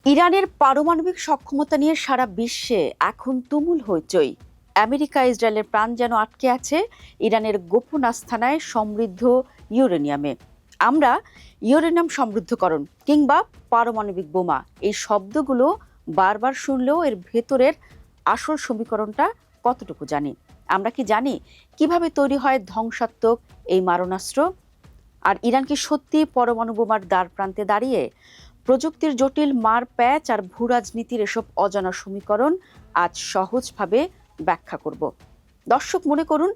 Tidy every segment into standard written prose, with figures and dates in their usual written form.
ইরানের পারমাণবিক সক্ষমতা নিয়ে সারা বিশ্বে এখন তুমুল হইচই। আমেরিকা ইসরায়েলের প্রাণ যেন আটকে আছে ইরানের গোপন আস্তানায় সমৃদ্ধ ইউরেনিয়ামে। আমরা ইউরেনিয়াম সমৃদ্ধকরণ কিংবা পারমাণবিক বোমা এই শব্দগুলো বারবার শুনলেও এর ভেতরের আসল সমীকরণটা কতটুকু জানি? আমরা কি জানি কিভাবে তৈরি হয় ধ্বংসাত্মক এই মারণাস্ত্র? আর ইরান কি সত্যি পরমাণু বোমার দ্বার প্রান্তে দাঁড়িয়ে? প্রযুক্তির জটিল মার প্যাচ আর ভূ রাজনীতির এসব অজানা সমীকরণ আজ সহজভাবে ব্যাখ্যা করব। দর্শক, মনে করুন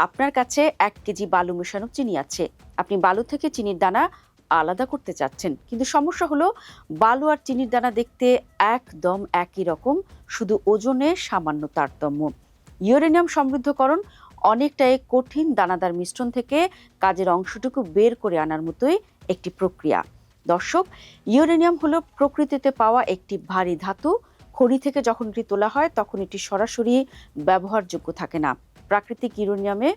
আপনার কাছে 1 কেজি বালু মেশানো চিনি আছে। আপনি বালু থেকে চিনির দানা আলাদা করতে চাচ্ছেন, কিন্তু সমস্যা হলো বালু আর চিনির দানা দেখতে একদম একই রকম, শুধু ওজনে সামান্য তারতম্য। ইউরেনিয়াম সমৃদ্ধকরণ অনেকটাই কঠিন দানাদার মিশ্রণ থেকে কাজের অংশটুকু বের করে আনার মতোই একটি প্রক্রিয়া। দর্শক, ইউরেনিয়াম হলো প্রকৃতিতে পাওয়া একটি ভারী ধাতু। খনি থেকে যখন এটি তোলা হয় তখন এটি সরাসরি ব্যবহারযোগ্য থাকে না। প্রাকৃতিক ইউরেনিয়ামে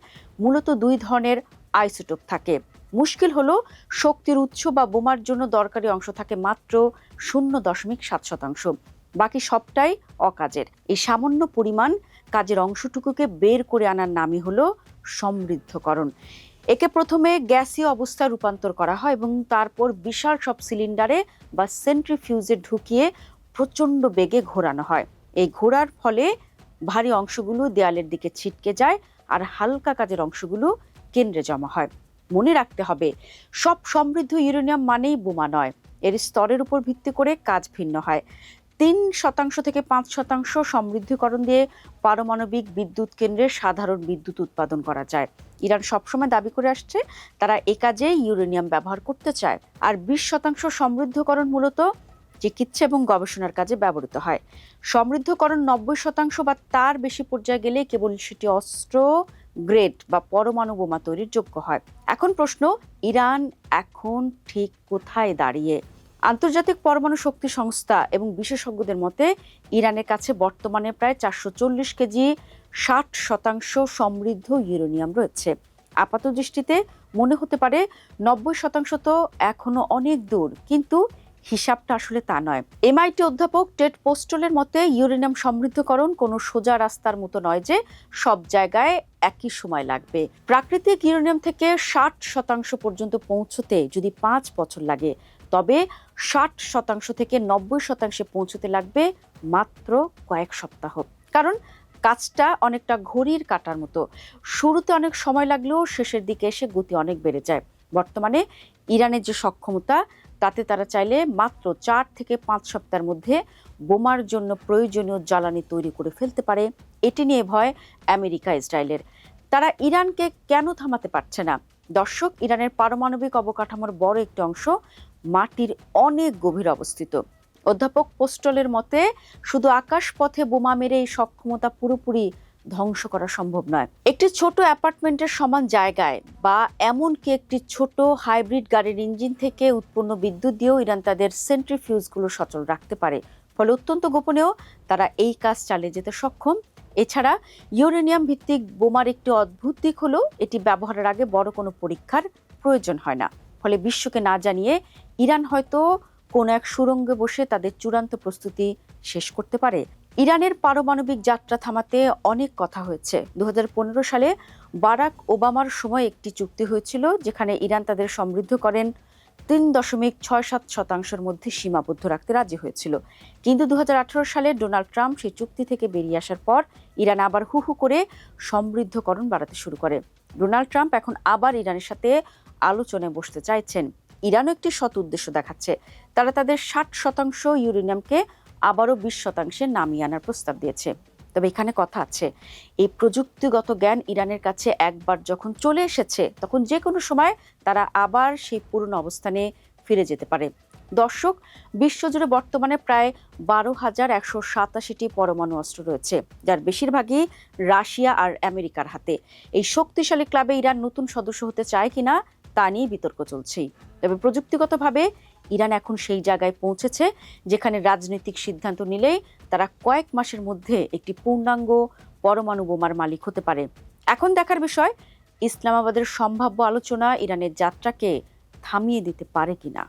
মূলত 2 ধরনের আইসোটোপ থাকে। মুশকিল হলো শক্তির উৎস বা বোমার জন্য দরকারি অংশ থাকে মাত্র 0.7%। বাকি সবটাই অকাজের। এই সামান্য পরিমাণ কাজের অংশটুকুকে বের করে আনার নামই হলো সমৃদ্ধকরণ। একে প্রথমে গ্যাসীয় অবস্থায় রূপান্তর করা হয় এবং তারপর বিশাল সব সিলিন্ডারে বা সেন্ট্রিফিউজে ঢুকিয়ে প্রচণ্ড বেগে ঘোরানো হয়। এই ঘোরার ফলে ভারী অংশগুলো দেয়ালের দিকে ছিটকে যায় আর হালকা কাজের অংশগুলো কেন্দ্রে জমা হয়। মনে রাখতে হবে, সব সমৃদ্ধ ইউরেনিয়াম মানেই বোমা নয়। এর স্তরের উপর ভিত্তি করে কাজ ভিন্ন হয়। 3% থেকে 5% সমৃদ্ধকরণ দিয়ে পারমাণবিক বিদ্যুৎ কেন্দ্রে সাধারণ বিদ্যুৎ উৎপাদন করা যায়। ইরান সবসময় দাবি করে আসছে তারা এ কাজে ইউরেনিয়াম ব্যবহার করতে চায়। আর 20% সমৃদ্ধকরণ মূলত চিকিৎসা এবং গবেষণার কাজে ব্যবহৃত হয়। সমৃদ্ধকরণ 90% বা তার বেশি পর্যায়ে গেলে কেবল সেটি অস্ত্র গ্রেড বা পরমাণু বোমা তৈরির যোগ্য হয়। এখন প্রশ্ন, ইরান এখন ঠিক কোথায় দাঁড়িয়ে? আন্তর্জাতিক পরমাণু শক্তি সংস্থা এবং বিশেষজ্ঞদের মতে ইরানের কাছে বর্তমানে প্রায় 440 কেজি 60% সমৃদ্ধ ইউরেনিয়াম রয়েছে। আপাত দৃষ্টিতে মনে হতে পারে 90% তো এখনো অনেক দূর, কিন্তু হিসাবটা আসলে তা নয়। MIT অধ্যাপক টেড পোস্টলের মতে ইউরেনিয়াম সমৃদ্ধকরণ কোনো সোজা রাস্তার মতো নয় যে সব জায়গায় একই সময় লাগবে। প্রাকৃতিক ইউরেনিয়াম থেকে 60% পর্যন্ত পৌঁছতে যদি 5 বছর লাগে, তবে 60% থেকে 90% পৌঁছতে লাগবে মাত্র কয়েক সপ্তাহ। কারণ কাজটা অনেকটা ঘড়ির কাঁটার মতো। শুরুতে অনেক সময় লাগলেও শেষের দিকে এসে গতি অনেক বেড়ে যায়। বর্তমানে ইরানের যে সক্ষমতা, তাতে তারা চাইলে মাত্র 4 থেকে 5 সপ্তাহের মধ্যে বোমার জন্য প্রয়োজনীয় জ্বালানি তৈরি করে ফেলতে পারে। এটি নিয়ে ভয় আমেরিকা ইসরায়েলের। তারা ইরানকে কেন থামাতে পারছে না? দর্শক, ইরানের পারমাণবিক অবকাঠামোর বড় একটি অংশ মাটির অনেক গভীর অবস্থিত। অধ্যাপক পোস্টলের মতে শুধু আকাশপথে বোমা মেরে এই সক্ষমতা পুরোপুরি ধ্বংস করা সম্ভব নয়। একটি ছোট অ্যাপার্টমেন্টের সমান জায়গায় বা এমনকি একটি ছোট হাইব্রিড গাড়ির ইঞ্জিন থেকে উৎপন্ন বিদ্যুৎ দিয়েও ইরান তাদের সেন্ট্রিফিউজগুলো সচল রাখতে পারে। ফলে অত্যন্ত গোপনেও তারা এই কাজ চালিয়ে যেতে সক্ষম। এছাড়া ইউরেনিয়াম ভিত্তিক বোমার একটি অদ্ভুত দিক হলো এটি ব্যবহারের আগে বড় কোনো পরীক্ষার প্রয়োজন হয় না। ফলে বিশ্বকে না জানিয়ে ইরান হয়তো কোনো এক সুড়ঙ্গে বসে তাদের চূড়ান্ত প্রস্তুতি শেষ করতে পারে। ইরানের পারমাণবিক যাত্রা থামাতে অনেক কথা হয়েছে। 2015 সালে বারাক ওবামার সময় একটি চুক্তি হয়েছিল যেখানে ইরান তাদের সমৃদ্ধ করেন 3.67% মধ্যে সীমাবদ্ধ রাখতে রাজি হয়েছিল। কিন্তু 2018 সালে ডোনাল্ড ট্রাম্প সেই চুক্তি থেকে বেরিয়ে আসার পর ইরান আবার হু হু করে সমৃদ্ধকরণ বাড়াতে শুরু করে। ডোনাল্ড ট্রাম্প এখন আবার ইরানের সাথে আলোচনায় বসতে চাইছেন। ইরানও একটি সৎ উদ্দেশ্য দেখাচ্ছে। তারা তাদের 60% ইউরেনিয়ামকে আবারও 20% নামিয়ে আনার প্রস্তাব দিয়েছে। তবে এখানে কথা আছে, এই প্রযুক্তিগত জ্ঞান ইরানের কাছে একবার যখন চলে এসেছে তখন যে কোনো সময় তারা আবার সেই পুরনো অবস্থানে ফিরে যেতে পারে। দর্শক, বিশ্বজুড়ে বর্তমানে প্রায় 12,187টি পরমাণু অস্ত্র রয়েছে, যার বেশিরভাগই রাশিয়া আর আমেরিকার হাতে। এই শক্তিশালী ক্লাবে ইরান নতুন সদস্য হতে চায় কিনা তা নিয়ে বিতর্ক চলছেই। তবে প্রযুক্তিগতভাবে ইরান এখন সেই জায়গায় পৌঁছেছে যেখানে রাজনৈতিক সিদ্ধান্ত নিলেই তারা কয়েক মাসের মধ্যে একটি পূর্ণাঙ্গ পরমাণু বোমার মালিক হতে পারে। এখন দেখার বিষয়, ইসলামাবাদের সম্ভাব্য আলোচনা ইরানের যাত্রাকে থামিয়ে দিতে পারে কিনা।